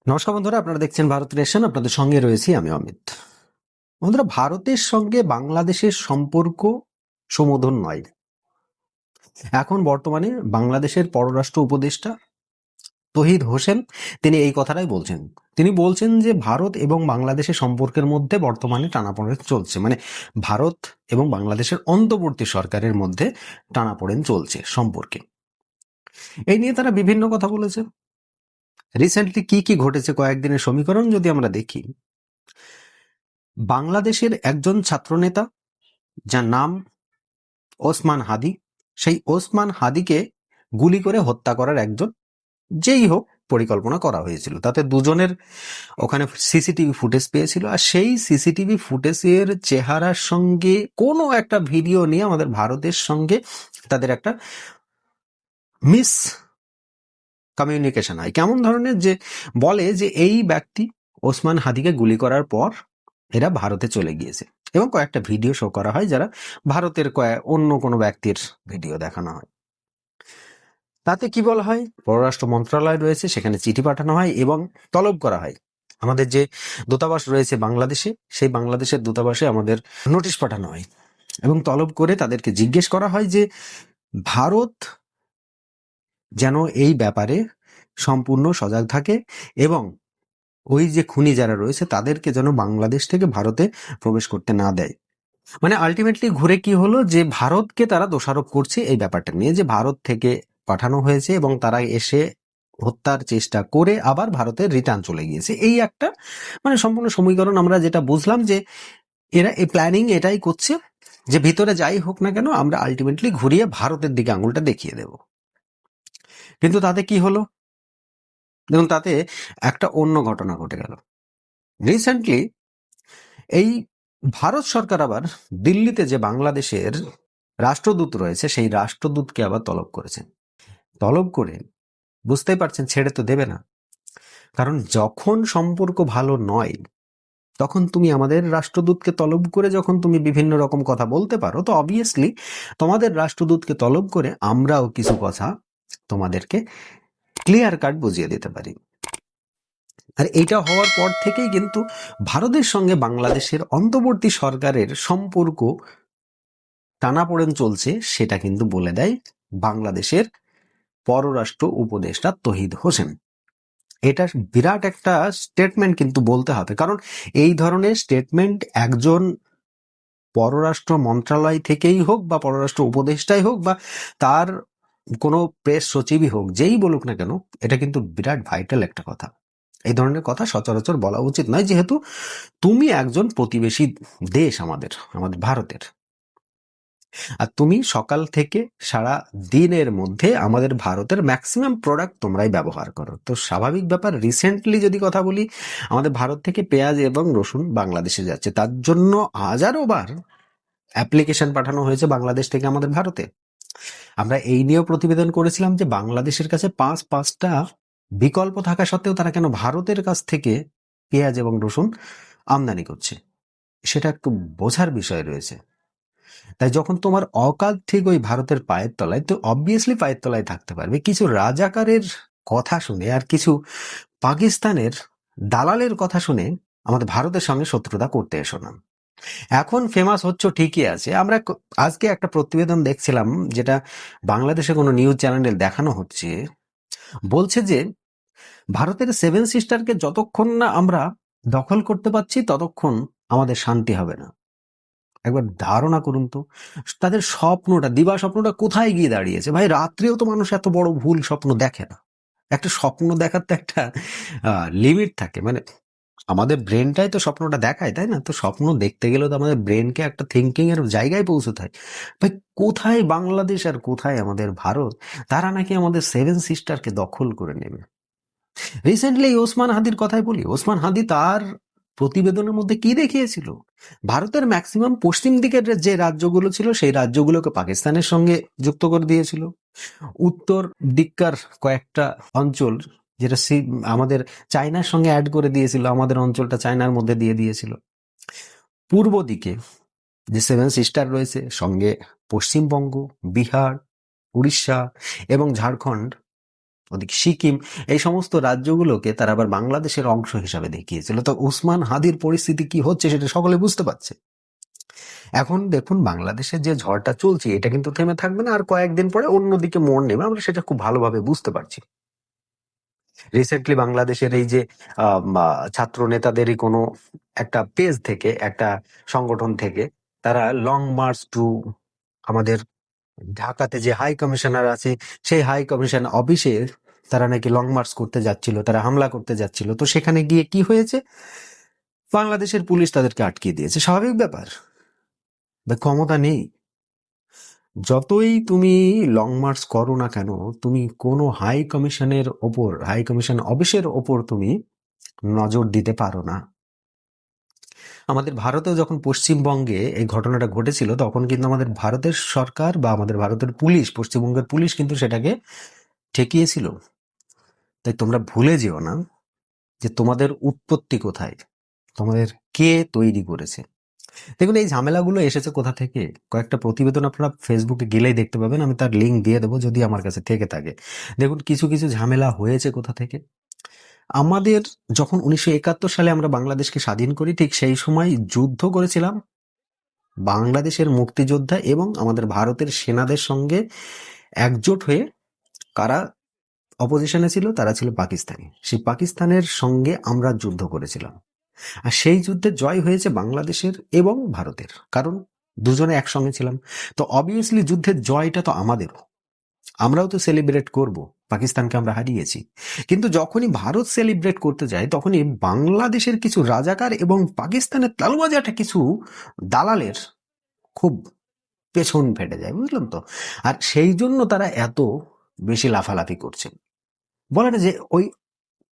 নমস্কার বন্ধুরা, আপনারা দেখছেন ভারত রেশন। আপনাদের সঙ্গে রয়েছি আমি অমিত। বন্ধুরা, ভারতের সঙ্গে বাংলাদেশের সম্পর্ক সমুদন নয়। এখন বর্তমানে বাংলাদেশের পররাষ্ট্র উপদেষ্টা তহিদ হোসেন তিনি এই কথাটাই বলছেন। তিনি বলছেন যে ভারত এবং বাংলাদেশের সম্পর্কের মধ্যে বর্তমানে টানাপোড়েন চলছে, মানে ভারত এবং বাংলাদেশের অন্তর্বর্তী সরকারের মধ্যে টানাপোড়েন চলছে সম্পর্কে। এই নিয়ে তারা বিভিন্ন কথা বলেছে। রিসেন্টলি কি কি ঘটেছে কয়েকদিনের সমীকরণ যদি আমরা দেখি, বাংলাদেশের একজন ছাত্রনেতা যার নাম ওসমান হাদি, সেই ওসমান হাদিকে গুলি করে হত্যা করার একজন যেই হোক পরিকল্পনা করা হয়েছিল। তাতে দুজনের ওখানে সিসিটিভি ফুটেজ পেয়েছিল, আর সেই সিসিটিভি ফুটেজের চেহারার সঙ্গে কোনো একটা ভিডিও নিয়ে আমাদের ভারতের সঙ্গে তাদের একটা মিস কমিউনিকেশন হয়। কেমন ধরনের, যে বলে যে এই ব্যক্তি ওসমান হাদিকে গুলি করার পর এরা ভারতে চলে গিয়েছে, এবং কয়েকটা ভিডিও শো করা হয় যারা ভারতের অন্য কোনো ব্যক্তির ভিডিও দেখানো হয়। তাতে কি বলা হয়, পররাষ্ট্র মন্ত্রণালয় রয়েছে, সেখানে চিঠি পাঠানো হয় এবং তলব করা হয়। আমাদের যে দূতাবাস রয়েছে বাংলাদেশে, সেই বাংলাদেশের দূতাবাসে আমাদের নোটিশ পাঠানো হয় এবং তলব করে তাদেরকে জিজ্ঞেস করা হয় যে ভারত যেন এই ব্যাপারে সম্পূর্ণ সজাগ থাকে এবং ওই যে খুনি যারা রয়েছে তাদেরকে যেন বাংলাদেশ থেকে ভারতে প্রবেশ করতে না দেয়। মানে আলটিমেটলি ঘুরে কি হলো, যে ভারতকে তারা দোষারোপ করছে এই ব্যাপারটা নিয়ে, যে ভারত থেকে পাঠানো হয়েছে এবং তারা এসে হত্যার চেষ্টা করে আবার ভারতে রিটার্ন চলে গিয়েছে। এই একটা মানে সম্পূর্ণ সমীকরণ আমরা যেটা বুঝলাম, যে এরা এই প্ল্যানিং এটাই করছে যে ভিতরে যাই হোক না কেন আমরা আলটিমেটলি ঘুরিয়ে ভারতের দিকে আঙুলটা দেখিয়ে দেব। কিন্তু তাতে কি হলো দেখুন, তাতে একটা অন্য ঘটনা ঘটে গেল। রিসেন্টলি এই ভারত সরকার আবার দিল্লিতে যে বাংলাদেশের রাষ্ট্রদূত রয়েছে সেই রাষ্ট্রদূতকে আবার তলব করেছেন। তলব করে বুঝতেই পারছেন ছেড়ে তো দেবে না, কারণ যখন সম্পর্ক ভালো নয় তখন তুমি আমাদের রাষ্ট্রদূতকে তলব করে যখন তুমি বিভিন্ন রকম কথা বলতে পারো, তো অবভিয়াসলি তোমাদের রাষ্ট্রদূতকে তলব করে আমরাও কিছু কথা তোমাদেরকে ক্লিয়ার কাট বুঝিয়ে দিতে পারি। আর এটা হওয়ার পর থেকেই কিন্তু ভারতের সঙ্গে বাংলাদেশের অন্তর্বর্তী সরকারের সম্পর্ক টানাপোড়েন চলছে, সেটা কিন্তু বলে দেয় বাংলাদেশের পররাষ্ট্র উপদেষ্টা তহিদ হোসেন। এটা বিরাট একটা স্টেটমেন্ট কিন্তু বলতে হবে, কারণ এই ধরনের স্টেটমেন্ট একজন পররাষ্ট্র মন্ত্রণালয় থেকেই হোক বা পররাষ্ট্র উপদেষ্টাই হোক বা তার কোনো প্রেস সচিবই হোক, যেই বলুক না কেন, এটা কিন্তু বিরাট ভাইটাল একটা কথা। এই ধরনের কথা সচরাচর বলা উচিত নয়, যেহেতু তুমি একজন প্রতিবেশী দেশ আমাদের আমাদের ভারতের, আর তুমি সকাল থেকে সারা দিনের মধ্যে আমাদের ভারতের ম্যাক্সিমাম প্রোডাক্ট তোমরাই ব্যবহার করো। তো স্বাভাবিক ব্যাপার, রিসেন্টলি যদি কথা বলি, আমাদের ভারত থেকে পেঁয়াজ এবং রসুন বাংলাদেশে যাচ্ছে, তার জন্য হাজারো বার অ্যাপ্লিকেশন পাঠানো হয়েছে বাংলাদেশ থেকে আমাদের ভারতে। আমরা এই নিয়েও প্রতিবেদন করেছিলাম যে বাংলাদেশের কাছে পাঁচটা বিকল্প থাকা সত্ত্বেও তারা কেন ভারতের কাছ থেকে পেঁয়াজ এবং রসুন আমদানি করছে, সেটা একটু বোঝার বিষয় রয়েছে। তাই যখন তোমার অকাল ঠিক ওই ভারতের পায়ের তলায়, তো অবভিয়াসলি পায়ের তলায় থাকতে পারবে। কিছু রাজাকারের কথা শুনে আর কিছু পাকিস্তানের দালালের কথা শুনে আমাদের ভারতের সঙ্গে শত্রুতা করতে এসো না। এখন ফেমাস হচ্ছ ঠিকই আছে। আমরা আজকে একটা প্রতিবেদন দেখছিলাম, যেটা বাংলাদেশে কোনো নিউজ চ্যানেলে দেখানো হচ্ছে, বলছে যে ভারতের সেভেন সিস্টারকে যতক্ষণ না আমরা দখল করতে পারছি ততক্ষণ আমাদের শান্তি হবে না। একবার ধারণা করুন তো, তাদের স্বপ্নটা, দিবা স্বপ্নটা কোথায় গিয়ে দাঁড়িয়েছে। ভাই, রাত্রেও তো মানুষ এত বড় ভুল স্বপ্ন দেখে না। একটা স্বপ্ন দেখার তো একটা লিমিট থাকে। মানে আমাদের ব্রেনটাই তো স্বপ্নটা দেখায়, তাই না? তো স্বপ্ন দেখতে গেলেও তো আমাদের ব্রেনকে একটা থিঙ্কিং এর জায়গায় পৌঁছতে হয়। ভাই, কোথায় বাংলাদেশ আর কোথায় আমাদের ভারত, তারা নাকি আমাদের সেভেন সিস্টারকে দখল করে নেবে। রিসেন্টলি ওসমান হাদির কথাই বলি, ওসমান হাদি তার প্রতিবেদনের মধ্যে কি দেখিয়েছিল, ভারতের ম্যাক্সিমাম পশ্চিম দিকের যে রাজ্যগুলো ছিল সেই রাজ্যগুলোকে পাকিস্তানের সঙ্গে যুক্ত করে দিয়েছিল। উত্তর দিককার কয়েকটা অঞ্চল, যেটা আমাদের চায়নার সঙ্গে অ্যাড করে দিয়েছিল, আমাদের অঞ্চলটা চায়নার মধ্যে দিয়ে দিয়েছিল। পূর্ব দিকে যে সেভেন সিস্টার রয়েছে, সঙ্গে পশ্চিমবঙ্গ, বিহার, উড়িষ্যা এবং ঝাড়খণ্ড, ওদিকে সিকিম, এই সমস্ত রাজ্যগুলোকে তারা আবার বাংলাদেশের অংশ হিসাবে দেখিয়েছিল। তো ওসমান হাদির পরিস্থিতি কি হচ্ছে সেটা সকলে বুঝতে পারছে। এখন দেখুন বাংলাদেশে যে ঝড়টা চলছে এটা কিন্তু থেমে থাকবে না, আর কয়েকদিন পরে অন্যদিকে মোড় নেবে, আমরা সেটা খুব ভালোভাবে বুঝতে পারছি। রিসেন্টলি বাংলাদেশের এই যে ছাত্র নেতাদেরই কোনো একটা পেজ থেকে, একটা সংগঠন থেকে তারা লং মার্চ টু আমাদের ঢাকাতে যে হাই কমিশনার আছে সেই হাই কমিশন অফিসে তারা নাকি লং মার্চ করতে যাচ্ছিল, তারা হামলা করতে যাচ্ছিল। তো সেখানে গিয়ে কি হয়েছে, বাংলাদেশের পুলিশ তাদেরকে আটকে দিয়েছে। স্বাভাবিক ব্যাপার, ক্ষমতা নেই। যতই তুমি লং মার্চ করো না কেন, তুমি কোনো হাই কমিশনের ওপর, হাই কমিশন অফিসের ওপর তুমি নজর দিতে পারো না। আমাদের ভারতেও যখন পশ্চিমবঙ্গে এই ঘটনাটা ঘটেছিল তখন কিন্তু আমাদের ভারতের সরকার বা আমাদের ভারতের পুলিশ, পশ্চিমবঙ্গের পুলিশ কিন্তু সেটাকে ঠেকিয়েছিল। তাই তোমরা ভুলে যেও না যে তোমাদের উৎপত্তি কোথায়, তোমাদের কে তৈরি করেছে। দেখুন এই ঝামেলাগুলো এসেছে কোথা থেকে, কয়েকটা প্রতিবেদন আপনারা ফেসবুকে গেলেই দেখতে পাবেন, আমি তার লিঙ্ক দিয়ে দেবো যদি আমার কাছে থেকে থাকে। দেখুন কিছু কিছু ঝামেলা হয়েছে কোথা থেকে। আমাদের যখন 1971 সালে আমরা বাংলাদেশকে স্বাধীন করি, ঠিক সেই সময় যুদ্ধ করেছিলাম বাংলাদেশের মুক্তিযোদ্ধা এবং আমাদের ভারতের সেনাদের সঙ্গে একজোট হয়ে। কারা অপোজিশনে ছিল? তারা ছিল পাকিস্তানি। সেই পাকিস্তানের সঙ্গে আমরা যুদ্ধ করেছিলাম, আর সেই যুদ্ধে জয় হয়েছে বাংলাদেশের এবং ভারতের, কারণ দুজনে একসঙ্গে ছিলাম। তো অবভিয়াসলি যুদ্ধের জয়টা তো আমাদেরও, আমরাও তো সেলিব্রেট করব, পাকিস্তানকে আমরা হারিয়েছি। কিন্তু যখনই ভারত সেলিব্রেট করতে যায় তখনই বাংলাদেশের কিছু রাজাকার এবং পাকিস্তানের তালুবাজাটা কিছু দালালের খুব পেছন ফেটে যায়, বুঝলাম তো। আর সেই জন্য তারা এত বেশি লাফালাফি করছে। বলে না যে ওই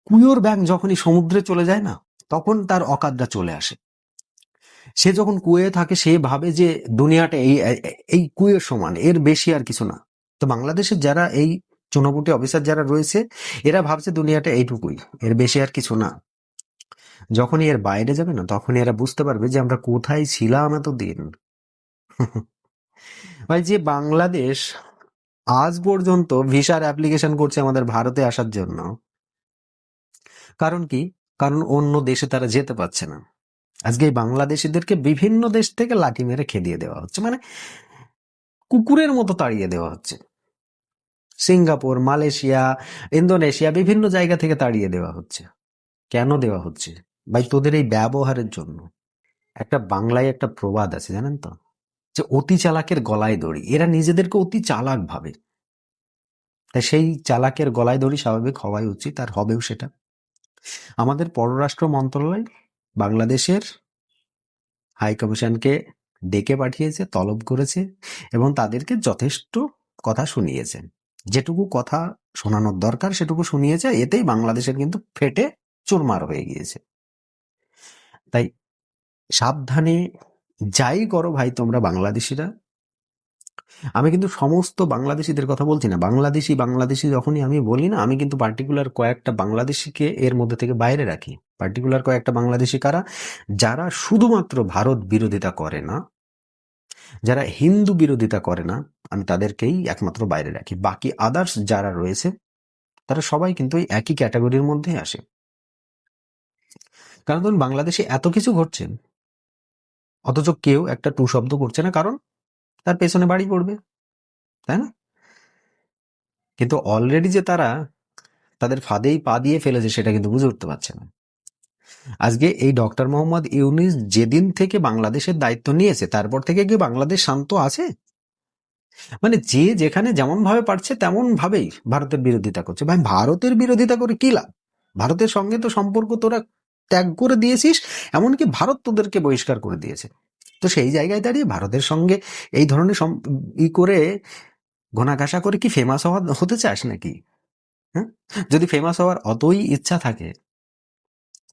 কুয়োর ব্যাঙ যখনই সমুদ্রে চলে যায় না, তখন তার অকাতটা চলে আসে। সে যখন কুয়ে থাকে সে ভাবে যে দুনিয়াটা এই এই কুয়ের সমান, এর বেশি আর কিছু না। তো বাংলাদেশের যারা এই চুনাপুটি অফিসার যারা রয়েছে, এরা ভাবছে দুনিয়াটা এইটুকুই, এর বেশি আর কিছু না। যখনই এর বাইরে যাবে না তখনই এরা বুঝতে পারবে যে আমরা কোথায় ছিলাম এতদিন। ভাই, যে বাংলাদেশ আজ পর্যন্ত ভিসার অ্যাপ্লিকেশন করছে আমাদের ভারতে আসার জন্য, কারণ কি? কারণ অন্য দেশে তারা যেতে পারছে না। আজকে এই বাংলাদেশিদেরকে বিভিন্ন দেশ থেকে লাঠি মেরে খেদিয়ে দেওয়া হচ্ছে, মানে কুকুরের মতো তাড়িয়ে দেওয়া হচ্ছে। সিঙ্গাপুর, মালয়েশিয়া, ইন্দোনেশিয়া, বিভিন্ন জায়গা থেকে তাড়িয়ে দেওয়া হচ্ছে। কেন দেওয়া হচ্ছে? ভাই তোদের এই ব্যবহারের জন্য। একটা বাংলায় একটা প্রবাদ আছে জানেন তো, যে অতি চালাকের গলায় দড়ি। এরা নিজেদেরকে অতি চালাক ভাবে, তাই সেই চালাকের গলায় দড়ি স্বাভাবিক হওয়াই উচিত, আর হবেও সেটা। আমাদের পররাষ্ট্র মন্ত্রণালয় বাংলাদেশের হাই কমিশনকে ডেকে পাঠিয়েছে, তলব করেছে এবং তাদেরকে যথেষ্ট কথা শুনিয়েছে। যেটুকু কথা শোনানোর দরকার সেটুকু শুনিয়েছে, এতেই বাংলাদেশের কিন্তু ফেটে চুরমার হয়ে গিয়েছে। তাই সাবধানে যাই করো ভাই তোমরা বাংলাদেশিরা। আমি কিন্তু সমস্ত বাংলাদেশিদের কথা বলছি না, বাংলাদেশি বাংলাদেশি যখনই আমি বলি না, আমি কিন্তু পার্টিকুলার কয়েকটা বাংলাদেশিকে এর মধ্যে থেকে বাইরে রাখি। পার্টিকুলার কয়েকটা বাংলাদেশি কারা? যারা শুধুমাত্র ভারত বিরোধিতা করে না, যারা হিন্দু বিরোধিতা করে না, আমি তাদেরকেই একমাত্র বাইরে রাখি। বাকি আদার্স যারা রয়েছে তারা সবাই কিন্তু ওই একই ক্যাটাগরির মধ্যে আসে। কারণ ধরুন বাংলাদেশে এত কিছু ঘটছে অথচ কেউ একটা টু শব্দ করছে না, কারণ তার পেছনে বাড়ি পড়বে, তাই না? কিন্তু অলরেডি যে তারা তাদের ফাঁদেই পা দিয়ে ফেলেছে সেটা কিন্তু বুঝে উঠতে পারছে না। আজকে এই ডক্টর মোহাম্মদ ইউনূস যেদিন থেকে বাংলাদেশের দায়িত্ব নিয়েছে তারপর থেকে কি বাংলাদেশ শান্ত আছে? মানে যে যেখানে যেমন ভাবে পারছে তেমন ভাবেই ভারতের বিরোধিতা করছে। ভাই ভারতের বিরোধিতা করে কি লাভ? ভারতের সঙ্গে তো সম্পর্ক তোরা ত্যাগ করে দিয়েছিস, এমনকি ভারত তোদেরকে বহিষ্কার করে দিয়েছে। তো সেই জায়গায় দাঁড়িয়ে ভারতের সঙ্গে এই ধরনের ই করে ঘোনাঘাসা করে কি ফেমাস হতে চাস নাকি? হ্যাঁ, যদি ফেমাস হওয়ার অতই ইচ্ছা থাকে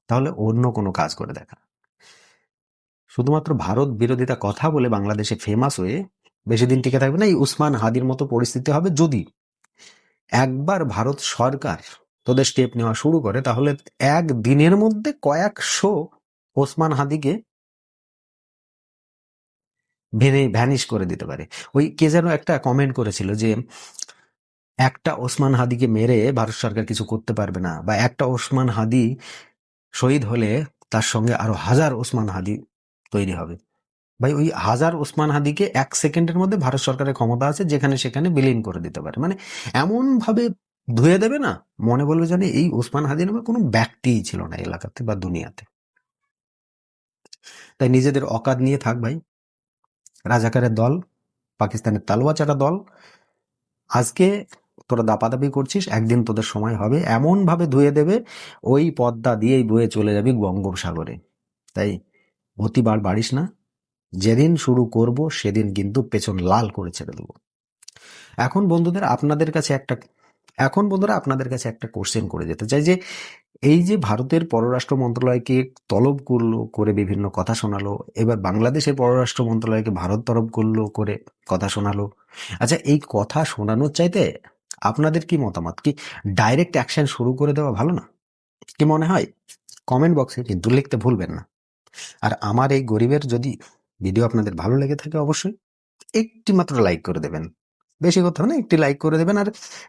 তাহলে অন্য কোনো কাজ করে দেখা। শুধুমাত্র ভারত বিরোধিতা কথা বলে বাংলাদেশে ফেমাস হয়ে বেশি দিন টিকে থাকবে না। এই উসমান হাদির মতো পরিস্থিতি হবে যদি একবার ভারত সরকার তোদের স্টেপ নেওয়া শুরু করে, তাহলে এক দিনের মধ্যে কয়েকশো ওসমান হাদিকে ভ্যানিশ করে দিতে পারে। ওই কে যেন একটা কমেন্ট করেছিল যে একটা ওসমান হাদিকে মেরে ভারত সরকার কিছু করতে পারবে না, বা একটা ওসমান হাদি শহীদ হলে তার সঙ্গে আরো হাজার ওসমান হাদি তৈরি হবে। ভাই ওই হাজার ওসমান হাদিকে 1 সেকেন্ডের মধ্যে ভারত সরকারের ক্ষমতা আছে যেখানে সেখানে বিলীন করে দিতে পারে। মানে এমন ভাবে ধুয়ে দেবে না, মনে বলবে জানে এই ওসমান হাদি নামে কোনো ব্যক্তিই ছিল না এলাকাতে বা দুনিয়াতে। তাই নিজেদের অকাত নিয়ে থাক ভাই। রাজাকারের দল, পাকিস্তানের তালুয়া চাটা দল, আজকে তোরা দাপাদাপি করছিস, একদিন তোদের সময় হবে, এমন ভাবে ধুয়ে দেবে ওই পদ্মা দিয়েই বয়ে চলে যাবি বঙ্গোপসাগরে। তাই অতিবার বাড়িস না, যেদিন শুরু করব সেদিন কিন্তু পেছন লাল করে ছেড়ে দেবো। এখন বন্ধুদের আপনাদের কাছে একটা এখন বন্ধুরা আপনাদের কাছে একটা কোশ্চেন করে যেতে চাই যে এই যে ভারতের পররাষ্ট্র মন্ত্রণালয়কে তলব করলো করে বিভিন্ন কথা শোনালো, এবার বাংলাদেশের পররাষ্ট্র মন্ত্রণালয়কে ভারত তলব করলো করে কথা শোনালো। আচ্ছা, এই কথা শোনানোর চাইতে আপনাদের কি মতামত? কি ডাইরেক্ট অ্যাকশন শুরু করে দেওয়া ভালো না? কি মনে হয়? কমেন্ট বক্সে কিন্তু লিখতে ভুলবেন না। আর আমার এই গরিবের যদি ভিডিও আপনাদের ভালো লেগে থাকে অবশ্যই একটি মাত্র লাইক করে দেবেন। বেশি কথা না, একটি লাইক করে দেবেন, আর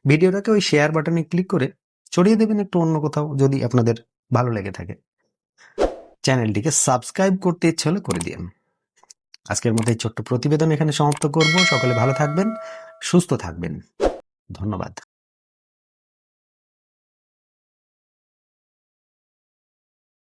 ভিডিওটাকে ওই শেয়ার বাটনে ক্লিক করে ছড়িয়ে দেবেন একটু অন্য কোথাও যদি আপনাদের ভালো লেগে থাকে। চ্যানেলটিকে সাবস্ক্রাইব করতে ইচ্ছে হলে করে দিন। আজকের মতো এই ছোট্ট প্রতিবেদন এখানে সমাপ্ত করব। সকলে ভালো থাকবেন, সুস্থ থাকবেন। ধন্যবাদ।